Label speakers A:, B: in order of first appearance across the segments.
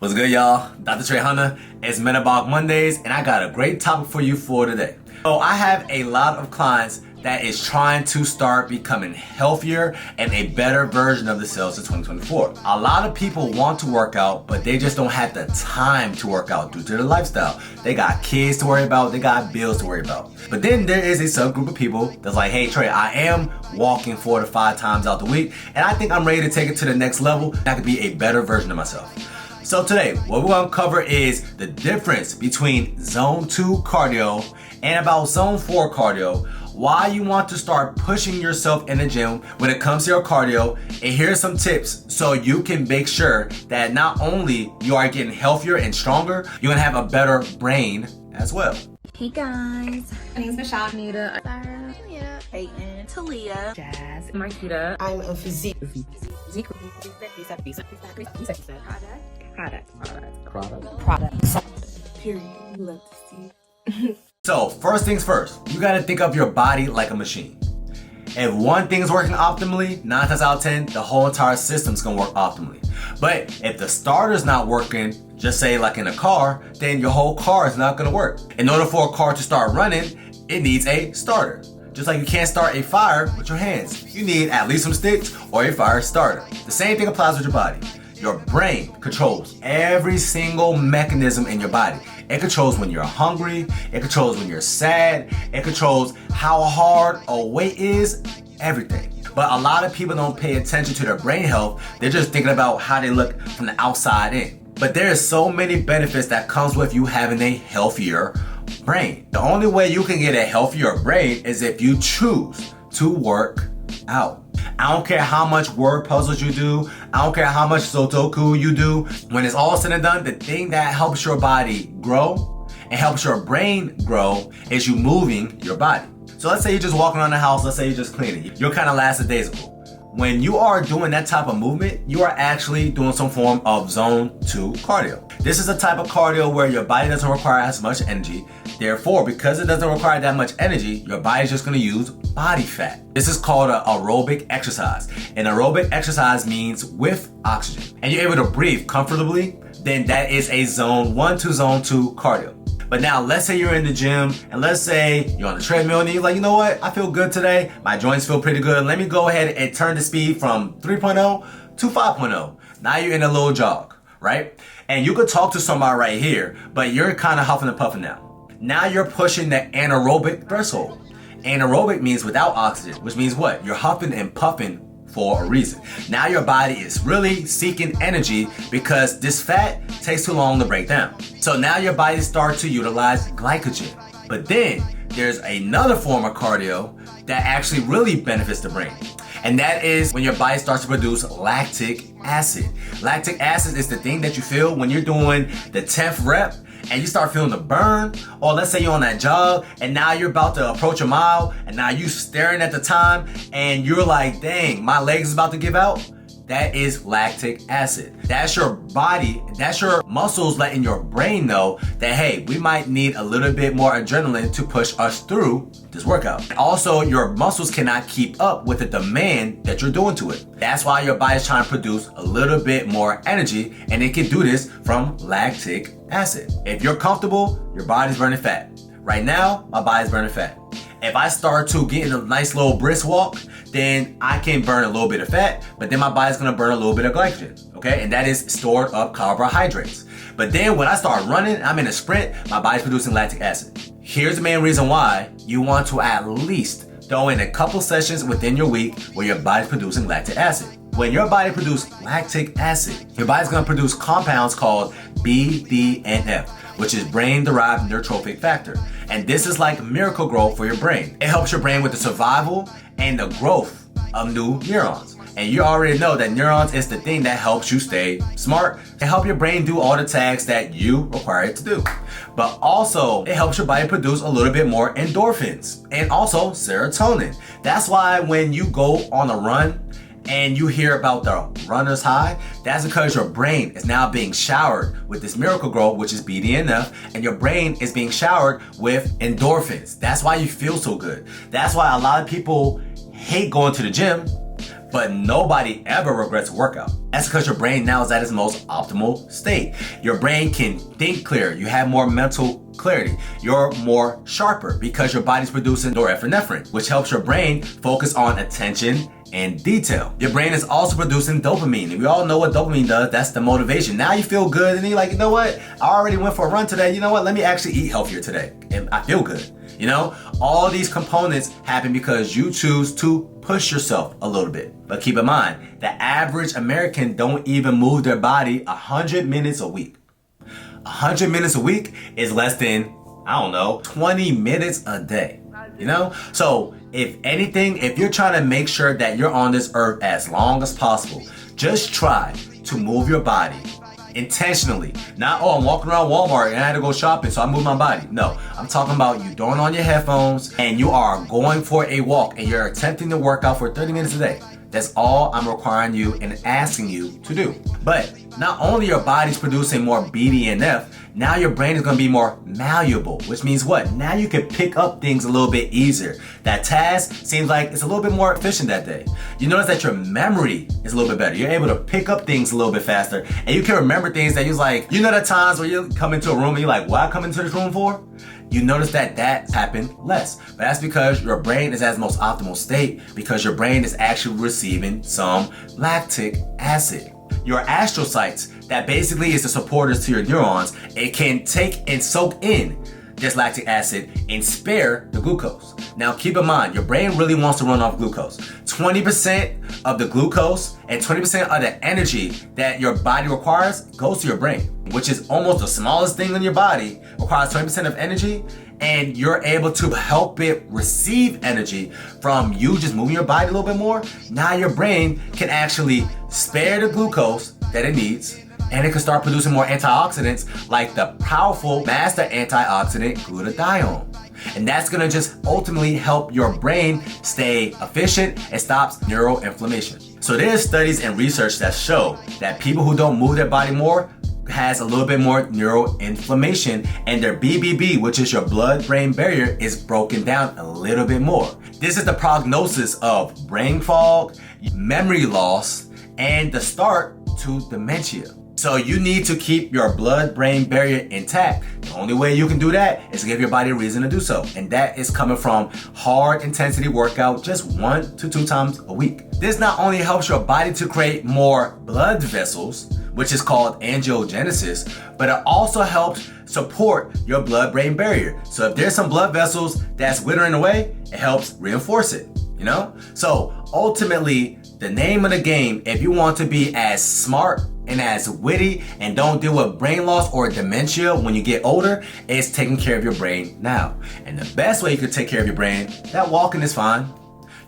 A: What's good, y'all? Dr. Trehunna. It's Metabolic Mondays, and I got a great topic for you for today. So I have a lot of clients that is trying to start becoming healthier and a better version of themselves in 2024. A lot of people want to work out, but they just don't have the time to work out due to their lifestyle. They got kids to worry about, they got bills to worry about. But then there is a subgroup of people that's like, hey Trey, I am walking 4 to 5 times out the week, and I think I'm ready to take it to the next level. I could be a better version of myself. So today, what we're gonna cover is the difference between zone 2 cardio and about zone 4 cardio, why you want to start pushing yourself in the gym when it comes to your cardio, and here's some tips so you can make sure that not only you are getting healthier and stronger, you're gonna have a better brain as well.
B: Hey guys,
C: My name is Michelle.
B: Anita, Sarah, Peyton, Talia, Jazz,
C: Marquita.
D: I'm a physique.
B: Period. You love to see.
A: So first things first, you gotta think of your body like a machine. If one thing is working optimally, 9 times out of 10, the whole entire system's gonna work optimally. But if the starter's not working, just say like in a car, then your whole car is not gonna work. In order for a car to start running, it needs a starter. Just like you can't start a fire with your hands. You need at least some sticks or a fire starter. The same thing applies with your body. Your brain controls every single mechanism in your body. It controls when you're hungry, it controls when you're sad, it controls how hard a weight is, everything. But a lot of people don't pay attention to their brain health. They're just thinking about how they look from the outside in. But there are so many benefits that comes with you having a healthier brain. The only way you can get a healthier brain is if you choose to work out. I don't care how much word puzzles you do. I don't care how much Sudoku you do. When it's all said and done, the thing that helps your body grow and helps your brain grow is you moving your body. So let's say you're just walking around the house. Let's say you're just cleaning. You're kind of lackadaisical. When you are doing that type of movement, you are actually doing some form of zone 2 cardio. This is a type of cardio where your body doesn't require as much energy. Therefore, because it doesn't require that much energy, your body's just gonna use body fat. This is called an aerobic exercise. An aerobic exercise means with oxygen. And you're able to breathe comfortably, then that is a zone 1 to zone 2 cardio. But now, let's say you're in the gym, and let's say you're on the treadmill, and you're like, you know what? I feel good today. My joints feel pretty good. Let me go ahead and turn the speed from 3.0 to 5.0. Now you're in a little jog, right? And you could talk to somebody right here, but you're kind of huffing and puffing now. Now you're pushing the anaerobic threshold. Anaerobic means without oxygen, which means what? You're huffing and puffing for a reason. Now your body is really seeking energy because this fat takes too long to break down. So now your body starts to utilize glycogen. But then there's another form of cardio that actually really benefits the brain. And that is when your body starts to produce lactic acid. Lactic acid is the thing that you feel when you're doing the 10th rep and you start feeling the burn, or let's say you're on that jog and now you're about to approach a mile and now you staring at the time and you're like, dang, my legs is about to give out. That is lactic acid. That's your body, that's your muscles letting your brain know that, hey, we might need a little bit more adrenaline to push us through this workout. Also, your muscles cannot keep up with the demand that you're doing to it. That's why your body's trying to produce a little bit more energy, and it can do this from lactic acid. If you're comfortable, your body's burning fat. Right now, my body's burning fat. If I start to get in a nice little brisk walk, then I can burn a little bit of fat, but then my body's gonna burn a little bit of glycogen, okay? And that is stored up carbohydrates. But then when I start running, I'm in a sprint, my body's producing lactic acid. Here's the main reason why you want to at least throw in a couple sessions within your week where your body's producing lactic acid. When your body produces lactic acid, your body's gonna produce compounds called BDNF, which is brain-derived neurotrophic factor. And this is like miracle growth for your brain. It helps your brain with the survival and the growth of new neurons. And you already know that neurons is the thing that helps you stay smart and help your brain do all the tasks that you require it to do. But also, it helps your body produce a little bit more endorphins and also serotonin. That's why when you go on a run and you hear about the runner's high, that's because your brain is now being showered with this miracle growth, which is BDNF, and your brain is being showered with endorphins. That's why you feel so good. That's why a lot of people hate going to the gym, but nobody ever regrets a workout. That's because your brain now is at its most optimal state. Your brain can think clear. You have more mental clarity. You're more sharper because your body's producing norepinephrine, which helps your brain focus on attention and detail. Your brain is also producing dopamine. And we all know what dopamine does. That's the motivation. Now you feel good and you're like, you know what? I already went for a run today. You know what? Let me actually eat healthier today. And I feel good. You know, all these components happen because you choose to push yourself a little bit. But keep in mind, the average American don't even move their body 100 minutes a week. 100 minutes a week is less than, 20 minutes a day. You know? So if anything, if you're trying to make sure that you're on this earth as long as possible, just try to move your body intentionally. Not, I'm walking around Walmart and I had to go shopping, so I move my body. No, I'm talking about you throwing on your headphones and you are going for a walk and you're attempting to work out for 30 minutes a day. That's all I'm requiring you and asking you to do. But not only your body's producing more BDNF, now your brain is going to be more malleable, which means what? Now you can pick up things a little bit easier. That task seems like it's a little bit more efficient that day. You notice that your memory is a little bit better. You're able to pick up things a little bit faster and you can remember things that you're like, you know the times where you come into a room and you're like, what I come into this room for? You notice that happened less. But that's because your brain is at its most optimal state because your brain is actually receiving some lactic acid. Your astrocytes, that basically is the supporters to your neurons, it can take and soak in this lactic acid and spare the glucose. Now keep in mind, your brain really wants to run off glucose. 20% of the glucose and 20% of the energy that your body requires goes to your brain, which is almost the smallest thing in your body, requires 20% of energy, and you're able to help it receive energy from you just moving your body a little bit more. Now your brain can actually spare the glucose that it needs, and it can start producing more antioxidants like the powerful master antioxidant glutathione. And that's gonna just ultimately help your brain stay efficient and stops neuroinflammation. So there's studies and research that show that people who don't move their body more has a little bit more neuroinflammation and their BBB, which is your blood-brain barrier, is broken down a little bit more. This is the prognosis of brain fog, memory loss, and the start to dementia. So you need to keep your blood-brain barrier intact. The only way you can do that is to give your body a reason to do so. And that is coming from hard intensity workout just 1 to 2 times a week. This not only helps your body to create more blood vessels, which is called angiogenesis, but it also helps support your blood-brain barrier. So if there's some blood vessels that's withering away, it helps reinforce it, you know? So ultimately, the name of the game, if you want to be as smart and as witty and don't deal with brain loss or dementia when you get older, is taking care of your brain now. And the best way you can take care of your brain, that walking is fine,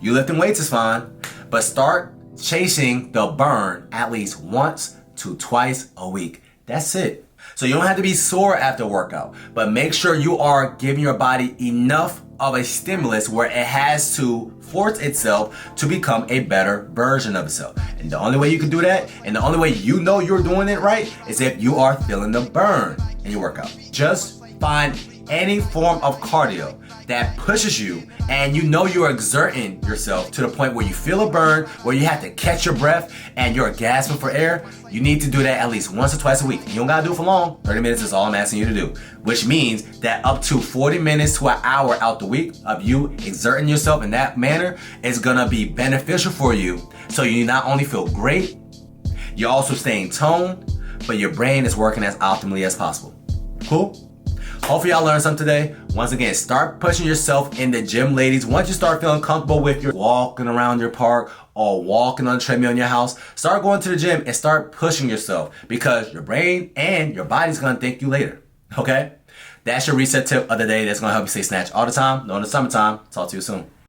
A: you lifting weights is fine, but start chasing the burn at least once to twice a week. That's it. So you don't have to be sore after workout, but make sure you are giving your body enough of a stimulus where it has to force itself to become a better version of itself. And the only way you can do that, and the only way you know you're doing it right, is if you are feeling the burn in your workout. Just find any form of cardio that pushes you and you know you're exerting yourself to the point where you feel a burn, where you have to catch your breath and you're gasping for air. You need to do that at least once or twice a week. You don't gotta do it for long. 30 minutes is all I'm asking you to do, which means that up to 40 minutes to an hour out the week of you exerting yourself in that manner is gonna be beneficial for you. So you not only feel great, you're also staying toned, but your brain is working as optimally as possible. Cool? Hopefully y'all learned something today. Once again, start pushing yourself in the gym, ladies. Once you start feeling comfortable with your walking around your park or walking on the treadmill in your house, start going to the gym and start pushing yourself because your brain and your body's gonna thank you later, okay? That's your reset tip of the day that's gonna help you stay snatched all the time. Know in the summertime. Talk to you soon.